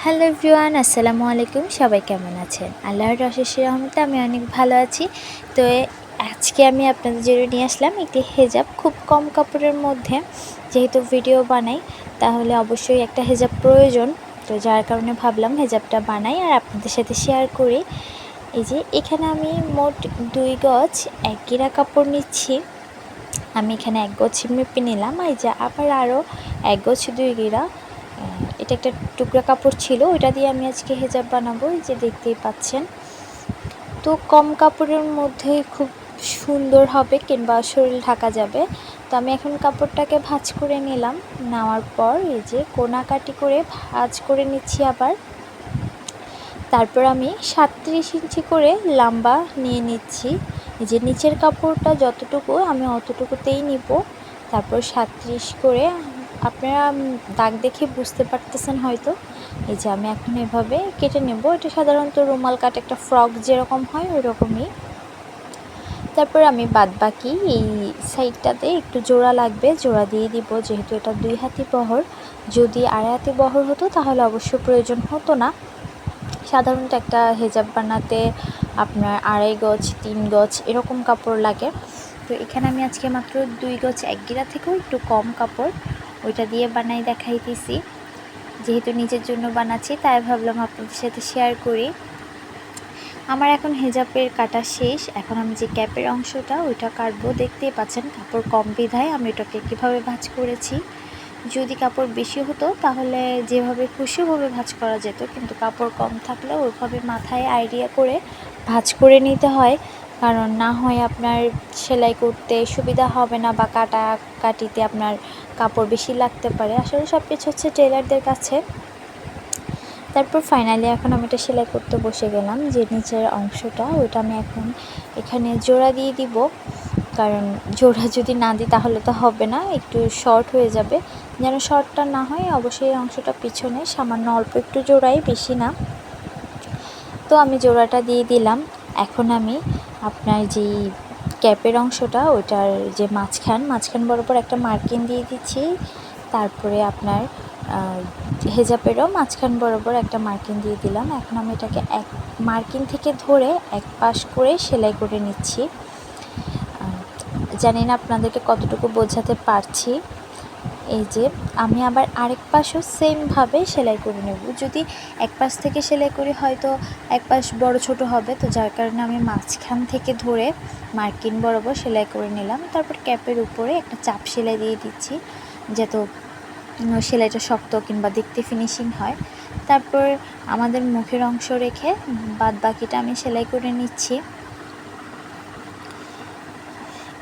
Hello everyone, আসসালামু আলাইকুম। সবাই কেমন আছেন? আল্লাহর অশেষ রহমতে আমি অনেক ভালো আছি। তো আজকে আমি আপনাদের জন্য নিয়ে আসলাম একটি হেজাব, খুব কম কাপড়ের মধ্যে। যেহেতু ভিডিও বানাই তাহলে অবশ্যই একটা হেজাব প্রয়োজন, তো যার কারণে ভাবলাম হেজাবটা বানাই আর আপনাদের সাথে শেয়ার করি। এই যে এখানে আমি মোট 2 গজ 1 গিরা কাপড় নিচ্ছি। আমি এখানে 1 গজ মেপে নিলাম। এই যে আবার আরও 1 গজ 2 গিরা, এটা একটা টুকরা কাপড় ছিল, ওইটা দিয়ে আমি আজকে হেজাব বানাবো। এই যে দেখতেই পাচ্ছেন। তো কম কাপড়ের মধ্যে খুব সুন্দর হবে কিংবা শরীর ঢাকা যাবে। তো আমি এখন কাপড়টাকে ভাঁজ করে নিলাম। নেওয়ার পর এই যে কোনাকাটি করে ভাঁজ করে নিচ্ছি আবার। তারপর আমি 37 ইঞ্চি করে লম্বা নিয়ে নিচ্ছি। এই যে নিচের কাপড়টা যতটুকু আমি অতটুকুতেই নিব। তারপর 37 করে আপনারা দাগ দেখে বুঝতে পারতেছেন হয়তো। এই যে আমি এখন এভাবে কেটে নেব। এটা সাধারণত রুমাল কাট একটা ফ্রক যেরকম হয় ওই রকমই। তারপর আমি বাদবাকি এই সাইডটাতে একটু জোড়া লাগবে, জোড়া দিয়ে দিব। যেহেতু এটা 2 হাতি বহর, যদি 2.5 হাতি বহর হতো তাহলে অবশ্য প্রয়োজন হতো না। সাধারণত একটা হেজাব বানাতে আপনার 2.5 গজ 3 গজ এরকম কাপড় লাগে। তো এখানে আমি আজকে মাত্র 2 গজ 1 গিরা থেকেও একটু কম কাপড় ওইটা দিয়ে বানাই দেখাইতেছি। যেহেতু নিজের জন্য বানাচ্ছি তাই ভাবলাম আপনাদের সাথে শেয়ার করি। আমার এখন হেজাবের কাটা শেষ। এখন আমি যে ক্যাপের অংশটা ওইটা কাটবো। দেখতেই পাচ্ছেন কাপড় কম বিধায় আমি ওটাকে কীভাবে ভাঁজ করেছি। যদি কাপড় বেশি হতো তাহলে যেভাবে খুশিভাবে ভাঁজ করা যেত, কিন্তু কাপড় কম থাকলে ওইভাবে মাথায় আইডিয়া করে ভাঁজ করে নিতে হয়, কারণ না হয় আপনার সেলাই করতে সুবিধা হবে না বা কাটিতে আপনার কাপড় বেশি লাগতে পারে। আসলে সব কিছু হচ্ছে টেলারদের কাছে। তারপর ফাইনালি এখন আমি এটা সেলাই করতে বসে গেলাম। যে নিচের অংশটা ওইটা আমি এখন এখানে জোড়া দিয়ে দিব, কারণ জোড়া যদি না দিই তাহলে তো হবে না, একটু শর্ট হয়ে যাবে। যেন শর্টটা না হয় অবশ্যই এই অংশটা পিছনে সামান্য অল্প একটু জোড়াই, বেশি না। তো আমি জোড়াটা দিয়ে দিলাম। এখন আমি আপনার যেই ক্যাপের অংশটা ওইটার যে মাঝখান বরাবর একটা মার্কিং দিয়ে দিচ্ছি। তারপরে আপনার হেজাবেরও মাঝখান বরাবর একটা মার্কিং দিয়ে দিলাম। এখন আমি এটাকে এক মার্কিং থেকে ধরে এক পাশ করে সেলাই করে নিচ্ছি। জানি না আপনাদেরকে কতটুকু বোঝাতে পারছি। এই যে আমি আবার আরেক পাশও সেমভাবে সেলাই করে নেব। যদি এক পাশ থেকে সেলাই করি হয়তো এক পাশ বড় ছোট হবে, তো যার কারণে আমি মাঝখান থেকে ধরে মার্কিং বরাবর সেলাই করে নিলাম। তারপর ক্যাপের উপরে একটা চাপ সেলাই দিয়ে দিচ্ছি যাতে সেলাইটা শক্ত কিংবা দেখতে ফিনিশিং হয়। তারপর আমাদের মুখের অংশ রেখে বাদ বাকিটা আমি সেলাই করে নিচ্ছি।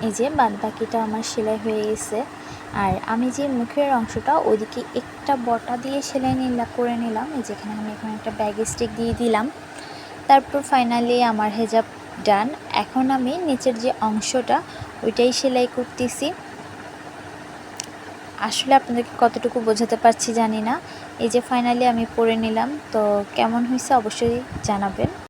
এই যে বাদ বাকিটা আমার সেলাই হয়ে গেছে। আর আমি যে মুখের অংশটা ওইদিকে একটা বটা দিয়ে সেলাই করে নিলাম। এই যেখানে আমি এখানে একটা ব্যাগ স্টিক দিয়ে দিলাম। তারপর ফাইনালি আমার হেজাব ডান। এখন আমি নিচের যে অংশটা ওইটাই সেলাই করতেছি। আসলে আপনাদেরকে কতটুকু বোঝাতে পারছি জানি না। এই যে ফাইনালি আমি পরে নিলাম, তো কেমন হয়েছে অবশ্যই জানাবেন।